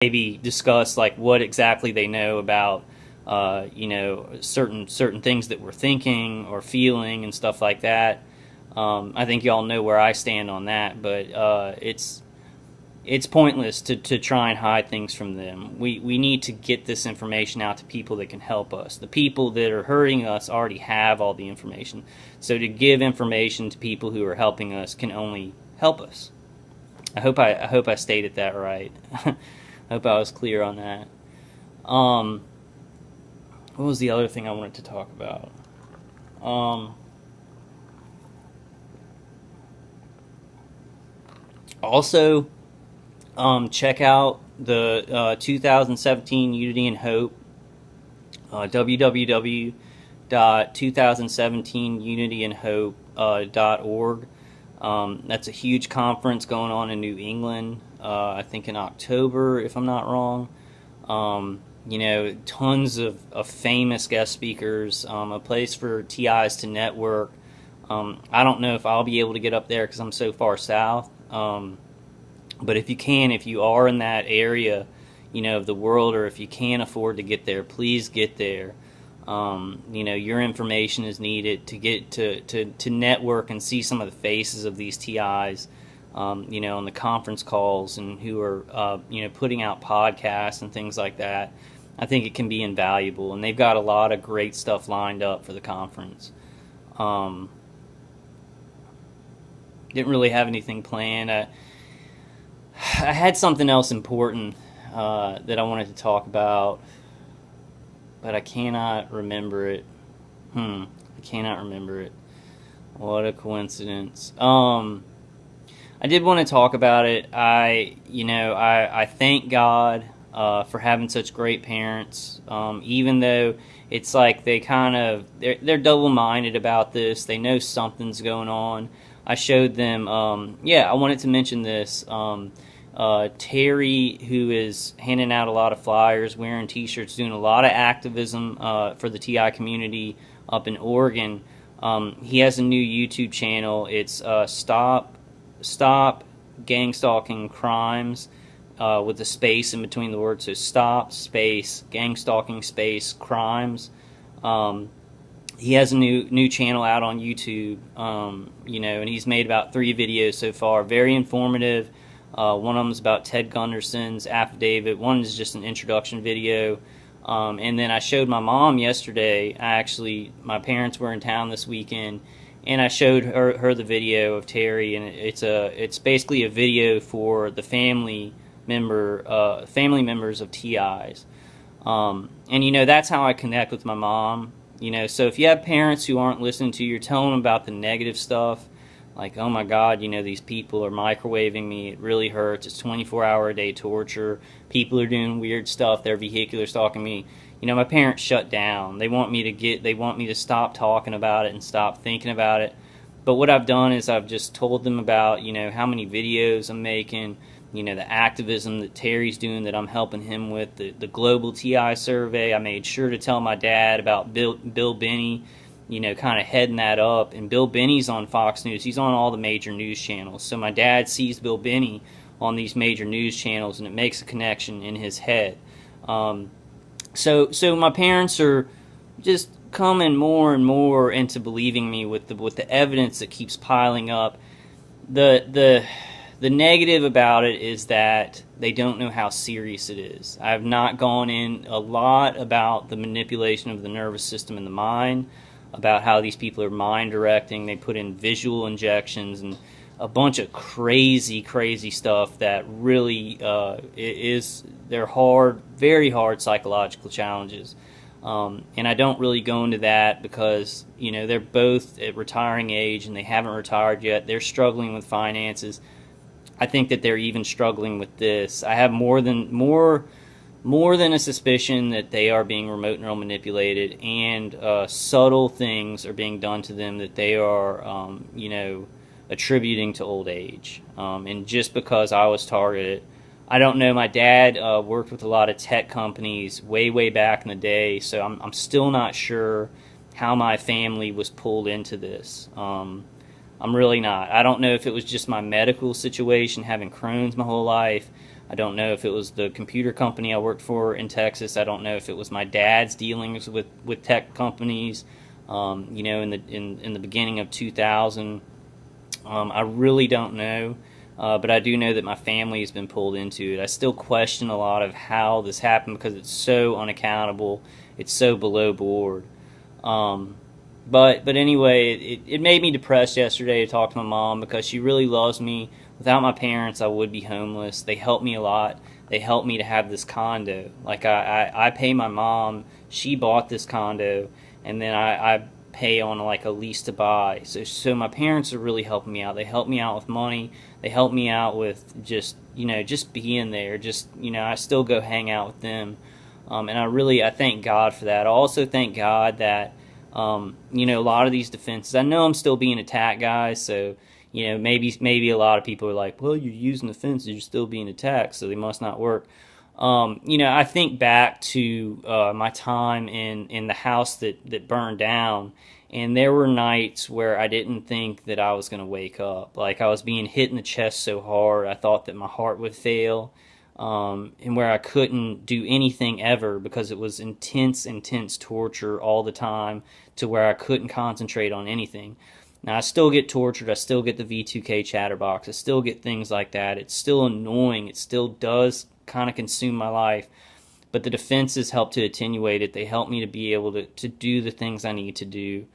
maybe discuss like what exactly they know about certain things that we're thinking or feeling and stuff like that. I think y'all know where I stand on that, but it's pointless to try and hide things from them. We need to get this information out to people that can help us. The people that are hurting us already have all the information. So to give information to people who are helping us can only help us. I hope I stated that right. I hope I was clear on that. What was the other thing I wanted to talk about? Also, check out the 2017 Unity and Hope, www.2017unityandhope.org. That's a huge conference going on in New England, I think in October, if I'm not wrong. Tons of famous guest speakers, a place for TIs to network. I don't know if I'll be able to get up there because I'm so far south. But if you are in that area, of the world, or if you can't afford to get there, please get there. Your information is needed to get to network and see some of the faces of these TIs, on the conference calls, and who are, putting out podcasts and things like that. I think it can be invaluable, and they've got a lot of great stuff lined up for the conference. Didn't really have anything planned. I had something else important that I wanted to talk about, but I cannot remember it. I cannot remember it. What a coincidence. I did want to talk about it. I thank God for having such great parents. Even though it's like they're double-minded about this. They know something's going on. I showed them. I wanted to mention this. Terry, who is handing out a lot of flyers, wearing T-shirts, doing a lot of activism for the TI community up in Oregon. He has a new YouTube channel. It's Stop Gang Stalking Crimes, with a space in between the words. So Stop Space Gang Stalking Space Crimes. He has a new channel out on YouTube, and he's made about 3 videos so far. Very informative. One of them is about Ted Gunderson's affidavit. One is just an introduction video. And then I showed my mom yesterday. My parents were in town this weekend, and I showed her the video of Terry, and it's basically a video for the family members of TIs. And that's how I connect with my mom. So if you have parents who aren't listening to you, you're telling them about the negative stuff, like, oh my God, these people are microwaving me, it really hurts, it's 24-hour-a-day torture, people are doing weird stuff, they're vehicular stalking me. My parents shut down. They want me to stop talking about it and stop thinking about it. But what I've done is I've just told them about, how many videos I'm making, the activism that Terry's doing that I'm helping him with, the global TI survey. I made sure to tell my dad about Bill Binney, kind of heading that up. And Bill Binney's on Fox News. He's on all the major news channels. So my dad sees Bill Binney on these major news channels, and it makes a connection in his head. So my parents are just coming more and more into believing me with the evidence that keeps piling up. The negative about it is that they don't know how serious it is. I have not gone in a lot about the manipulation of the nervous system and the mind, about how these people are mind directing. They put in visual injections and a bunch of crazy stuff that really they're hard, very hard psychological challenges. And I don't really go into that because, they're both at retiring age and they haven't retired yet. They're struggling with finances. I think that they're even struggling with this. I have more than a suspicion that they are being remote neural manipulated, and subtle things are being done to them that they are, attributing to old age. And just because I was targeted, I don't know. My dad worked with a lot of tech companies way back in the day, so I'm still not sure how my family was pulled into this. I'm really not. I don't know if it was just my medical situation, having Crohn's my whole life, I don't know if it was the computer company I worked for in Texas. I don't know if it was my dad's dealings with tech companies, you know, in the beginning of 2000. I really don't know, but I do know that my family has been pulled into it. I still question a lot of how this happened because it's so unaccountable. It's so below board. Um, but anyway, it made me depressed yesterday to talk to my mom because she really loves me. Without my parents, I would be homeless. They helped me a lot. They helped me to have this condo. Like I pay my mom. She bought this condo, and then I pay on like a lease to buy. So my parents are really helping me out. They help me out with money. They help me out with just, you know, just being there. Just, you know, I still go hang out with them. And I thank God for that. I also thank God that, you know, a lot of these defenses, I know I'm still being attacked, guys. So, you know, maybe a lot of people are like, well, you're using the fences, you're still being attacked, so they must not work. You know, I think back to my time in the house that burned down, and there were nights where I didn't think that I was going to wake up. Like I was being hit in the chest so hard, I thought that my heart would fail, and where I couldn't do anything ever because it was intense torture all the time to where I couldn't concentrate on anything. Now, I still get tortured. I still get the V2K chatterbox. I still get things like that. It's still annoying. It still does kind of consume my life. But the defenses help to attenuate it. They help me to be able to do the things I need to do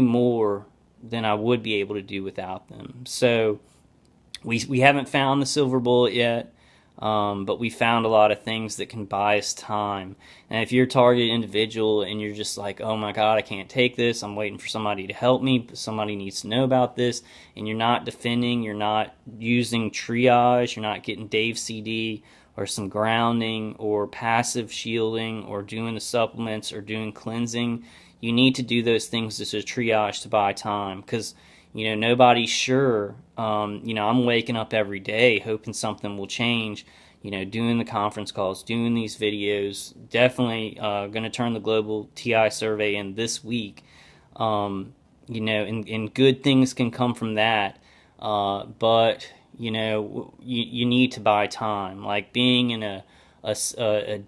more than I would be able to do without them. So we haven't found the silver bullet yet. But we found a lot of things that can buy us time. And if you're a targeted individual and you're just like, oh my God, I can't take this, I'm waiting for somebody to help me, somebody needs to know about this, and you're not defending, you're not using triage, you're not getting Dave CD or some grounding or passive shielding or doing the supplements or doing cleansing, you need to do those things as a triage to buy time, because you know, nobody's sure. You know, I'm waking up every day hoping something will change. You know, doing the conference calls, doing these videos. Definitely going to turn the global TI survey in this week. You know, and good things can come from that. But, you know, you need to buy time. Like being in a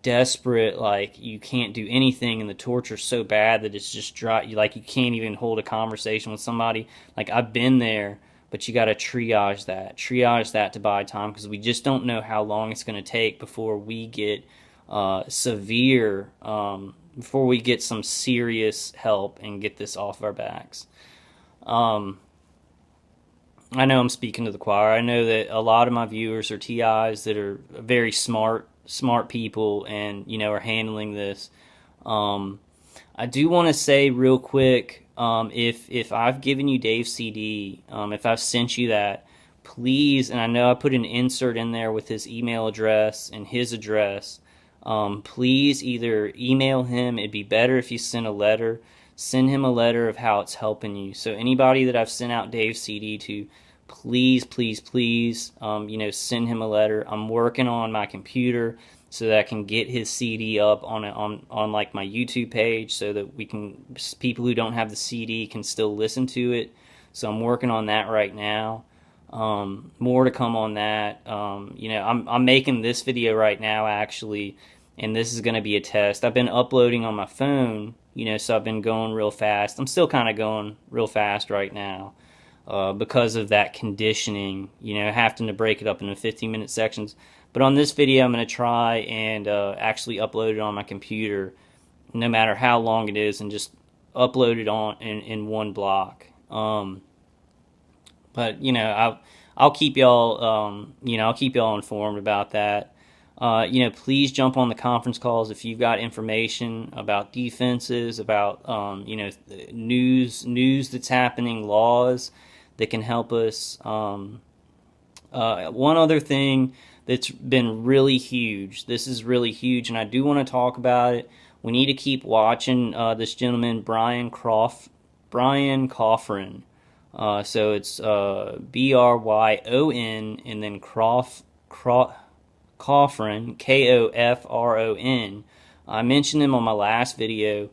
desperate, like you can't do anything and the torture's so bad that it's just dry, like you can't even hold a conversation with somebody. Like I've been there, but you got to triage that to buy time, because we just don't know how long it's going to take before we get severe, before we get some serious help and get this off our backs. I know I'm speaking to the choir. I know that a lot of my viewers are TIs that are very smart people and, you know, are handling this. I do want to say real quick, if I've given you Dave's CD, if I've sent you that, please, and I know I put an insert in there with his email address and his address, please either email him. It'd be better if you send a letter. Send him a letter of how it's helping you. So anybody that I've sent out Dave's CD to, please, you know, send him a letter. I'm working on my computer so that I can get his CD up on like my YouTube page, so that people who don't have the CD can still listen to it. So I'm working on that right now. More to come on that. You know, I'm making this video right now actually, and this is going to be a test. I've been uploading on my phone, you know, so I've been going real fast. I'm still kind of going real fast right now. Because of that conditioning, you know, having to break it up into 15-minute sections. But on this video, I'm going to try and actually upload it on my computer, no matter how long it is, and just upload it on in one block. But you know, I'll keep y'all, you know, I'll keep y'all informed about that. You know, please jump on the conference calls if you've got information about defenses, about you know, news that's happening, laws that can help us. One other thing that's been really huge. This is really huge, and I do want to talk about it. We need to keep watching this gentleman, Brian Coffrin. So it's Bryon and then Coffrin, Kofron. I mentioned him on my last video.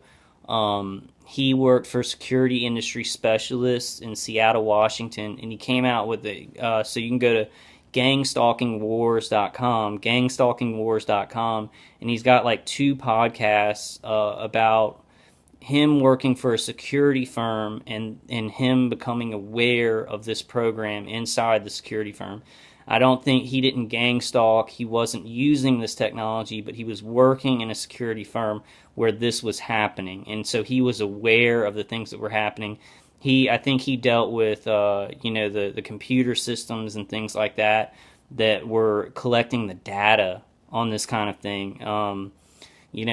He worked for security industry specialists in Seattle, Washington, and he came out with so you can go to gangstalkingwars.com, and he's got like 2 podcasts about him working for a security firm and him becoming aware of this program inside the security firm. I don't think he didn't gang stalk. He wasn't using this technology, but he was working in a security firm where this was happening, and so he was aware of the things that were happening. I think he dealt with, the computer systems and things like that were collecting the data on this kind of thing. He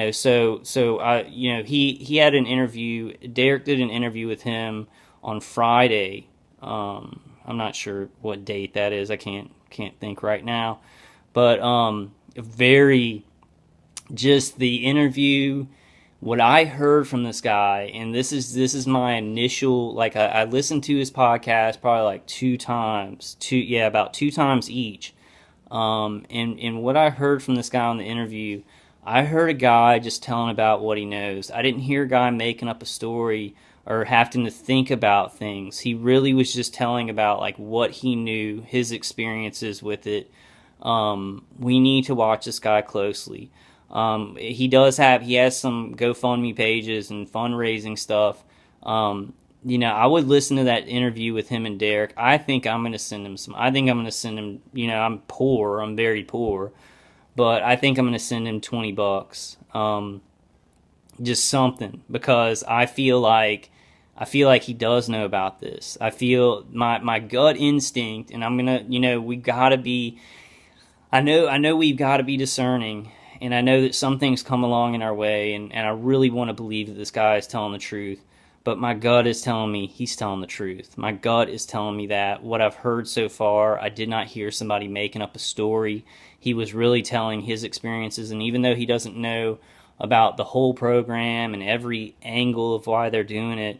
had an interview. Derek did an interview with him on Friday. I'm not sure what date that is. I can't think right now, but just the interview. What I heard from this guy, and this is my initial, like, I listened to his podcast probably like 2 times, about 2 times each. And what I heard from this guy on the interview, I heard a guy just telling about what he knows. I didn't hear a guy making up a story or having to think about things. He really was just telling about like what he knew, his experiences with it. We need to watch this guy closely. He has some GoFundMe pages and fundraising stuff. I would listen to that interview with him and Derek. I think I'm going to send him I'm poor. I'm very poor, but I think I'm going to send him $20. Just something, because I feel like he does know about this. I feel my gut instinct, and I'm going to, we've got to be, I know we've got to be discerning. And I know that some things come along in our way, and I really want to believe that this guy is telling the truth. But my gut is telling me he's telling the truth. My gut is telling me that. What I've heard so far, I did not hear somebody making up a story. He was really telling his experiences, and even though he doesn't know about the whole program and every angle of why they're doing it,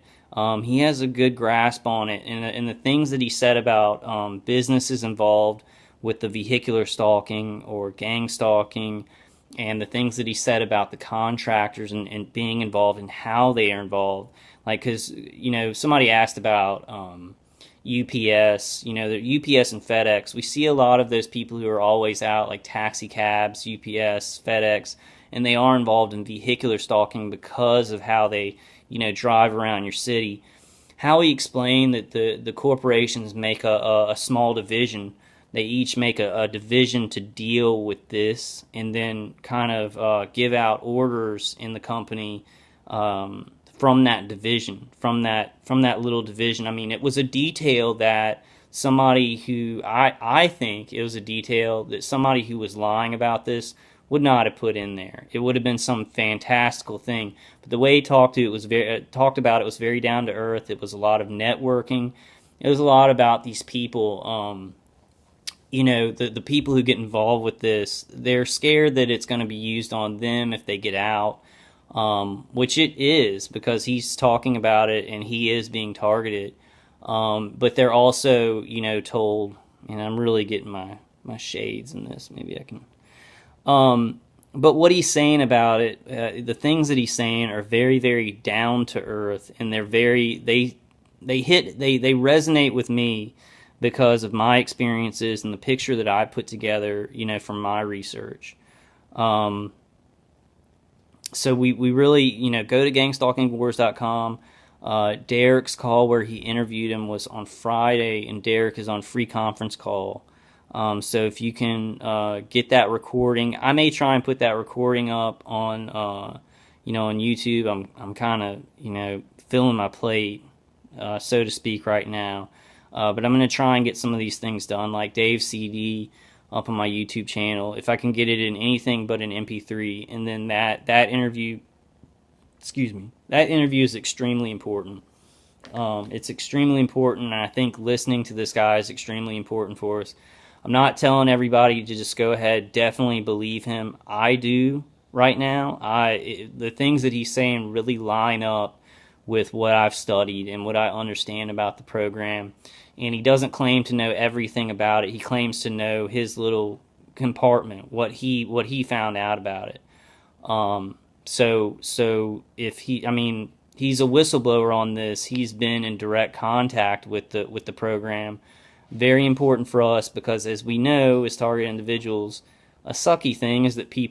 he has a good grasp on it. And the things that he said about businesses involved with the vehicular stalking or gang stalking, and the things that he said about the contractors and being involved and how they are involved. Like, because, somebody asked about UPS, the UPS and FedEx. We see a lot of those people who are always out, like taxi cabs, UPS, FedEx, and they are involved in vehicular stalking because of how they, drive around your city. How he explained that the corporations make a small division. They each make a division to deal with this, and then kind of give out orders in the company from that division, from that little division. I mean, it was a detail that somebody who I think it was a detail that somebody who was lying about this would not have put in there. It would have been some fantastical thing. But the way he talked about it was very down to earth. It was a lot of networking. It was a lot about these people. The people who get involved with this, they're scared that it's going to be used on them if they get out, which it is, because he's talking about it and he is being targeted. But they're also, told, and I'm really getting my shades in this, maybe I can. But what he's saying about it, the things that he's saying are very, very down to earth, and they resonate with me because of my experiences and the picture that I put together, from my research. So we really, go to gangstalkingwars.com. Derek's call where he interviewed him was on Friday, and Derek is on free conference call. So if you can get that recording, I may try and put that recording up on, on YouTube. I'm kind of, filling my plate, so to speak, right now. But I'm going to try and get some of these things done, like Dave's CD up on my YouTube channel, if I can get it in anything but an MP3. And then that interview is extremely important. It's extremely important, and I think listening to this guy is extremely important for us. I'm not telling everybody to just go ahead, definitely believe him. I do right now. The things that he's saying really line up with what I've studied and what I understand about the program. And he doesn't claim to know everything about it. He claims to know his little compartment, what he found out about it. So if he's a whistleblower on this. He's been in direct contact with the program. Very important for us because, as we know, as target individuals, a sucky thing is that people